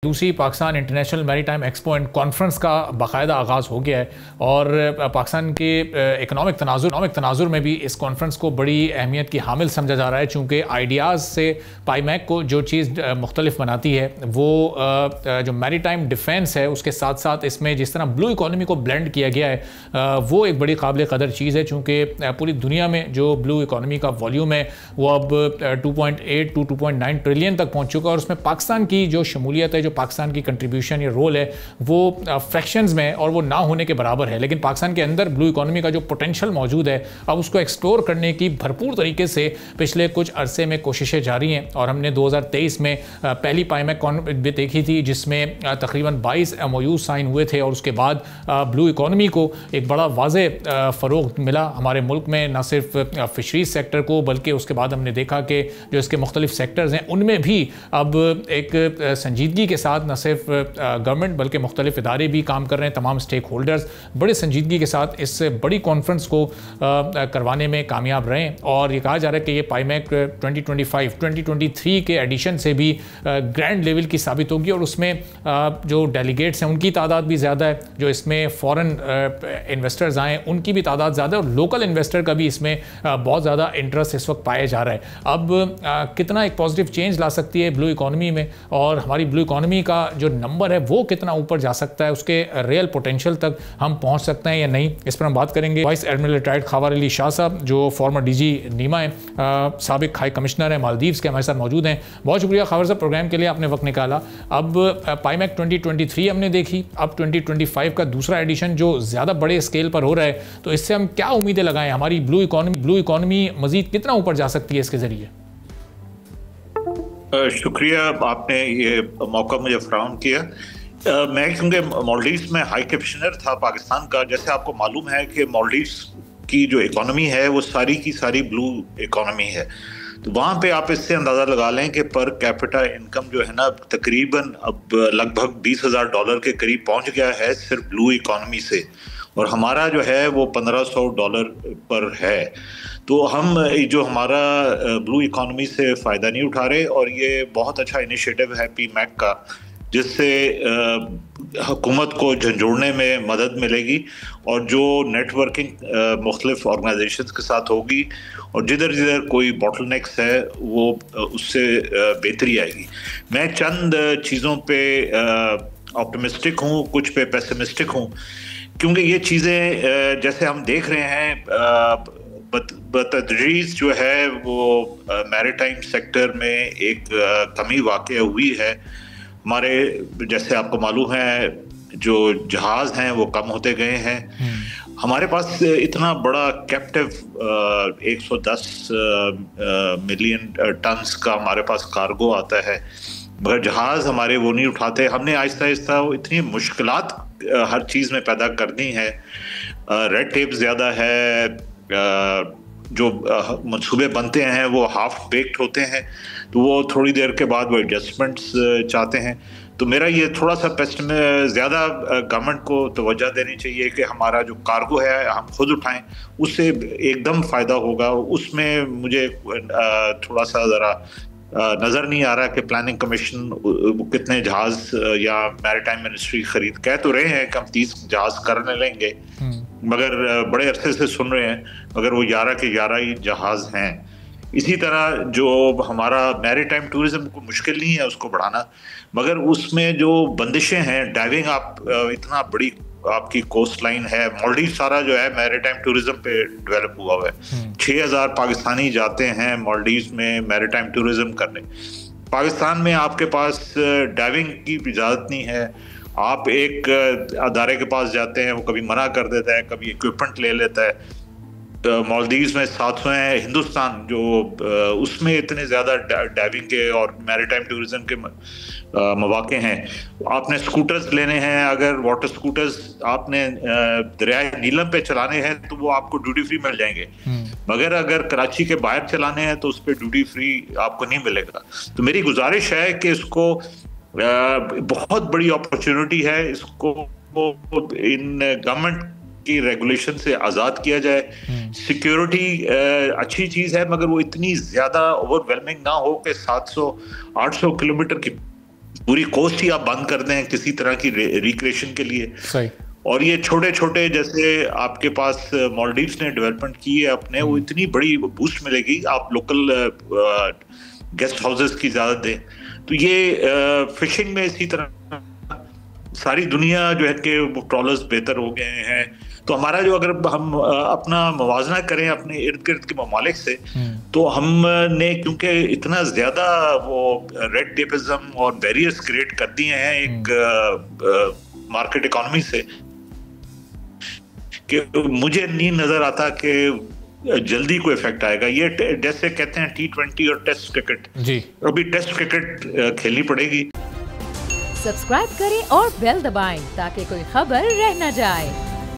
दूसरी Pakistan international maritime expo and conference का बाकायदा आगाज़ हो गया है और पाकिस्तान के इकनॉमिक तनाजुर में भी इस कॉन्फ्रेंस को बड़ी अहमियत की हामिल समझा जा रहा है, चूँकि आइडियाज़ से पाईमैक को जो चीज़ मुख्तलिफ बनाती है वो जो मैरीटाइम डिफेंस है उसके साथ साथ इसमें जिस तरह ब्लू इकॉनमी को ब्लेंड किया गया है वो एक बड़ी काबिल कदर चीज़ है, चूँकि पूरी दुनिया में जो ब्लू इकॉनमी का वॉल्यूम है वो अब 2.8 to 2.9 ट्रिलियन तक पहुँच चुका है और उसमें पाकिस्तान की जो शमूलियत है, जो पाकिस्तान की कंट्रीब्यूशन या रोल है वो फ्रैक्शंस में और वो ना होने के बराबर है। लेकिन पाकिस्तान के अंदर ब्लू इकॉनमी का जो पोटेंशियल मौजूद है अब उसको एक्सप्लोर करने की भरपूर तरीके से पिछले कुछ अरसे में कोशिशें जारी हैं और हमने 2023 में पहली पाईमैक भी देखी थी जिसमें तकरीबन 22 MOU साइन हुए थे और उसके बाद ब्लू इकॉनमी को एक बड़ा वाज़े फ़रोग़ मिला हमारे मुल्क में, न सिर्फ फिशरीज सेक्टर को बल्कि उसके बाद हमने देखा कि जो इसके मुख्तलिफ सेक्टर्स हैं उनमें भी अब एक संजीदगी के साथ न सिर्फ गवर्नमेंट बल्कि मुख्तलिफ इदारे भी काम कर रहे हैं, तमाम स्टेक होल्डर्स बड़े संजीदगी के साथ इस बड़ी कॉन्फ्रेंस को करवाने में कामयाब रहे और ये कहा जा रहा है कि ये पाईमैक 2025-2023 के एडिशन से भी ग्रैंड लेवल की साबित होगी और उसमें जो डेलीगेट्स हैं उनकी तादाद भी ज़्यादा है, जो इसमें फ़ॉरेन इन्वेस्टर्स आए उनकी भी तादाद ज़्यादा है और लोकल इन्वेस्टर का भी इसमें बहुत ज़्यादा इंटरेस्ट इस वक्त पाया जा रहा है। अब कितना एक पॉजिटिव चेंज ला सकती है ब्लू इकॉनमी में और हमारी ब्लू इकॉनमी का जो नंबर है वो कितना ऊपर जा सकता है, उसके रियल पोटेंशियल तक हम पहुंच सकते हैं या नहीं, इस पर हम बात करेंगे। वाइस एडमिरल रिटायर्ड खवार अली शाह साहब जो फॉर्मर DG नीमा है, साबिक हाई कमिश्नर है मालदीव्स के, हमारे साथ मौजूद हैं। बहुत शुक्रिया खवार साहब प्रोग्राम के लिए, आपने वक्त निकाला। अब पाईमैक 2023 हमने देखी, अब 2025 का दूसरा एडिशन जो ज़्यादा बड़े स्केल पर हो रहा है, तो इससे हम क्या उम्मीदें लगाएं, हमारी ब्लू इकॉनमी मजीद कितना ऊपर जा सकती है इसके ज़रिए? शुक्रिया, आपने ये मौका मुझे फराहम किया। मैं क्योंकि मालदीव्स में हाई कमिश्नर था पाकिस्तान का, जैसे आपको मालूम है कि मालदीव्स की जो इकॉनमी है वो सारी की सारी ब्लू इकॉनमी है, तो वहाँ पे आप इससे अंदाज़ा लगा लें कि पर कैपिटा इनकम जो है ना तकरीबन अब लगभग $20,000 के करीब पहुँच गया है सिर्फ ब्लू इकॉनमी से, और हमारा जो है वो $1,500 पर है। तो हम जो हमारा ब्लू इकॉनमी से फ़ायदा नहीं उठा रहे और ये बहुत अच्छा इनिशिएटिव है PMAC का, जिससे हुकूमत को झंझोड़ने में मदद मिलेगी और जो नेटवर्किंग मुख्तलिफ ऑर्गेनाइजेशंस के साथ होगी और जिधर जिधर कोई बॉटलनेक्स है वो उससे बेहतरी आएगी। मैं चंद चीज़ों पे ऑप्टिमिस्टिक हूँ, कुछ पे पेसिमिस्टिक हूँ, क्योंकि ये चीज़ें जैसे हम देख रहे हैं बतदरीज जो है वो मैरीटाइम सेक्टर में एक कमी वाक़ई हुई है। हमारे जैसे आपको मालूम है जो जहाज़ हैं वो कम होते गए हैं। हमारे पास इतना बड़ा कैप्टिव 110 मिलियन टन्स का हमारे पास कार्गो आता है, मगर जहाज़ हमारे वो नहीं उठाते। हमने आहिस्ता आहिस्ता इतनी मुश्किलात हर चीज़ में पैदा कर दी हैं, रेड टेप ज़्यादा है, जो मंसूबे बनते हैं वो हाफ बेक्ड होते हैं, तो वो थोड़ी देर के बाद वो एडजस्टमेंट्स चाहते हैं। तो मेरा ये थोड़ा सा ज़्यादा गवर्नमेंट को तवज्जो देनी चाहिए कि हमारा जो कार्गो है हम खुद उठाएं, उससे एकदम फ़ायदा होगा। उसमें मुझे थोड़ा सा ज़रा नज़र नहीं आ रहा कि प्लानिंग कमीशन कितने जहाज़ या मैरीटाइम मिनिस्ट्री खरीद कह तो रहे हैं कि हम 30 जहाज़ करने लेंगे, मगर बड़े अरसे से सुन रहे हैं मगर वो 11 के 11 ही जहाज़ हैं। इसी तरह जो हमारा मैरीटाइम टूरिज्म को मुश्किल नहीं है उसको बढ़ाना, मगर उसमें जो बंदिशें हैं, डाइविंग आप इतना बड़ी आपकी कोस्ट लाइन है, मालदीव सारा जो है मैरीटाइम टूरिज्म पे डेवलप हुआ हुआ है। 6,000 पाकिस्तानी जाते हैं मालदीव में मैरीटाइम टूरिज्म करने। पाकिस्तान में आपके पास डाइविंग की इजाज़त नहीं है, आप एक अदारे के पास जाते हैं वो कभी मना कर देता है, कभी इक्विपमेंट ले लेता है। मालदीव्स में 700 हैं, हिंदुस्तान जो उसमें इतने ज़्यादा डाइविंग के और मैरीटाइम टूरिज्म के मौके हैं। आपने स्कूटर्स लेने हैं, अगर वाटर स्कूटर्स आपने दरियाए नीलम पे चलाने हैं तो वो आपको ड्यूटी फ्री मिल जाएंगे, मगर अगर कराची के बाहर चलाने हैं तो उस पर ड्यूटी फ्री आपको नहीं मिलेगा। तो मेरी गुजारिश है कि इसको बहुत बड़ी अपॉर्चुनिटी है, इसको इन गवर्नमेंट की रेगुलेशन से आज़ाद किया जाए। सिक्योरिटी अच्छी चीज़ है, मगर वो इतनी ज़्यादा ओवरवेलमिंग ना हो कि 700-800 किलोमीटर की पूरी कोस्ट ही आप बंद कर दें किसी तरह की रिक्रिएशन के लिए। सही। और ये छोटे छोटे जैसे आपके पास मालदीव्स ने डेवलपमेंट की है अपने, वो इतनी बड़ी बूस्ट मिलेगी, आप लोकल गेस्ट हाउसेस की इजाजत दें तो ये फिशिंग में इसी तरह सारी दुनिया जो है कि ट्रॉलर्स बेहतर हो गए हैं। तो हमारा जो अगर हम अपना मुवाजना करें अपने इर्द गिर्द के ममालिक से, तो हमने क्योंकि इतना ज्यादा वो रेड टेपिज्म और बैरियर्स क्रिएट कर दिए हैं एक मार्केट इकोनॉमी से, कि मुझे नहीं नजर आता कि जल्दी कोई इफेक्ट आएगा। ये जैसे कहते हैं T20 और टेस्ट क्रिकेट, जी अभी टेस्ट क्रिकेट खेलनी पड़ेगी। सब्सक्राइब करें और बेल दबाएं ताकि कोई खबर रह न जाए।